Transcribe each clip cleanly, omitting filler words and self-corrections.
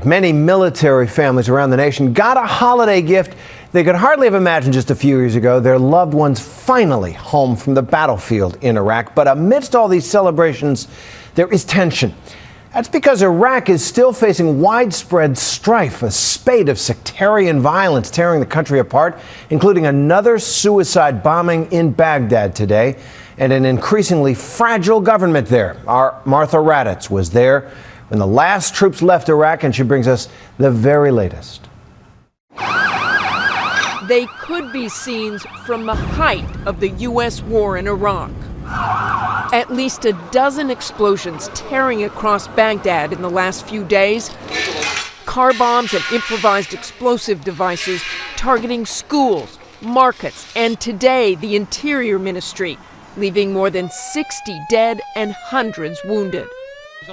Many military families around the nation got a holiday gift they could hardly have imagined just a few years ago. Their loved ones finally home from the battlefield in Iraq. But amidst all these celebrations, there is tension. That's because Iraq is still facing widespread strife, a spate of sectarian violence tearing the country apart, including another suicide bombing in Baghdad today, and an increasingly fragile government there. Our Martha RADDATZ was there when the last troops left Iraq, and she brings us the very latest. They could be scenes from the height of the U.S. war in Iraq. At least a dozen explosions tearing across Baghdad in the last few days. Car bombs and improvised explosive devices targeting schools, markets, and today the Interior Ministry, leaving more than 60 dead and hundreds wounded.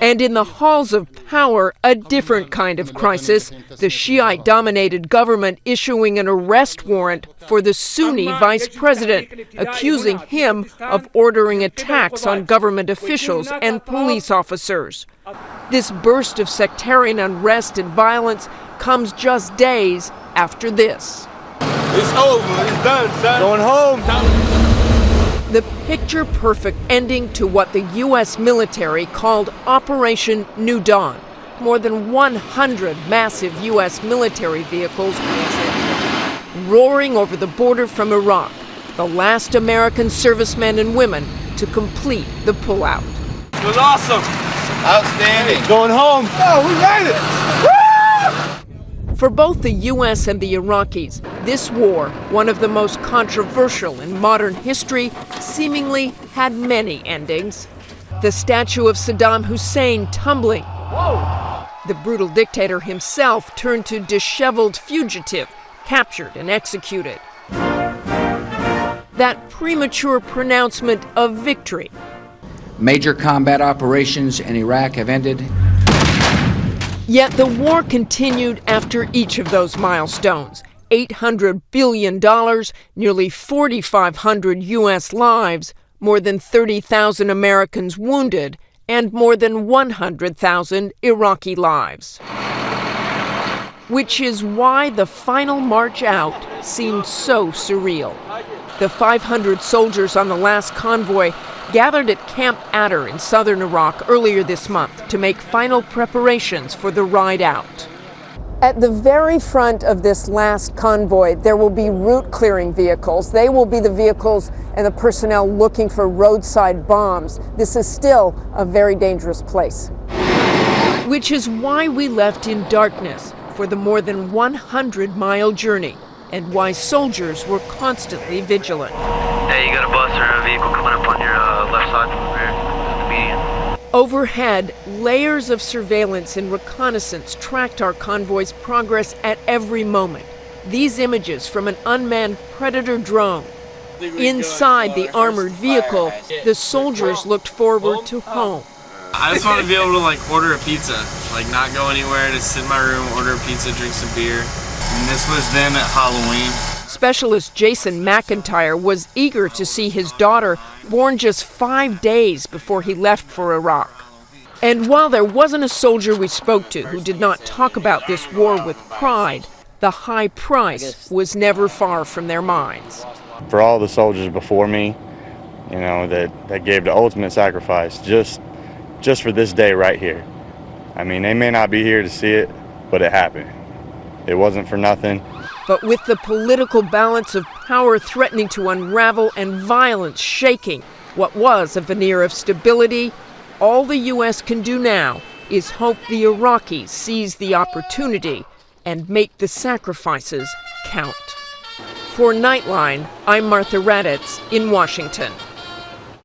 And in the halls of power, a different kind of crisis, the Shiite-dominated government issuing an arrest warrant for the Sunni vice president, accusing him of ordering attacks on government officials and police officers. This burst of sectarian unrest and violence comes just days after this. It's over. It's done, son. Going home. The picture-perfect ending to what the U.S. military called Operation New Dawn. More than 100 massive U.S. military vehicles roaring over the border from Iraq, the last American servicemen and women to complete the pullout. It was awesome. Outstanding. Going home. Oh, we made it. Woo! For both the U.S. and the Iraqis, this war, one of the most controversial in modern history, seemingly had many endings. The statue of Saddam Hussein tumbling. Whoa. The brutal dictator himself turned to disheveled fugitive, captured and executed. That premature pronouncement of victory. Major combat operations in Iraq have ended. Yet the war continued after each of those milestones. $800 billion, nearly 4,500 U.S. lives, more than 30,000 Americans wounded, and more than 100,000 Iraqi lives. Which is why the final march out seemed so surreal. The 500 soldiers on the last convoy gathered at Camp Adder in southern Iraq earlier this month to make final preparations for the ride out. At the very front of this last convoy, there will be route clearing vehicles. They will be the vehicles and the personnel looking for roadside bombs. This is still a very dangerous place. Which is why we left in darkness for the more than 100-mile journey, and why soldiers were constantly vigilant. Yeah, you got a bus or a vehicle coming up on your left side from there, the median. Overhead, layers of surveillance and reconnaissance tracked our convoy's progress at every moment. These images from an unmanned Predator drone. Inside the armored vehicle, the soldiers looked forward to home. I just want to be able to order a pizza, not go anywhere, just sit in my room, order a pizza, drink some beer. And this was them at Halloween. Specialist Jason McIntyre was eager to see his daughter, born just 5 days before he left for Iraq. And while there wasn't a soldier we spoke to who did not talk about this war with pride, the high price was never far from their minds. For all the soldiers before me, that gave the ultimate sacrifice just for this day right here. I mean, they may not be here to see it, but it happened. It wasn't for nothing. But with the political balance of power threatening to unravel and violence shaking what was a veneer of stability, all the U.S. can do now is hope the Iraqis seize the opportunity and make the sacrifices count. For Nightline, I'm Martha RADDATZ in Washington.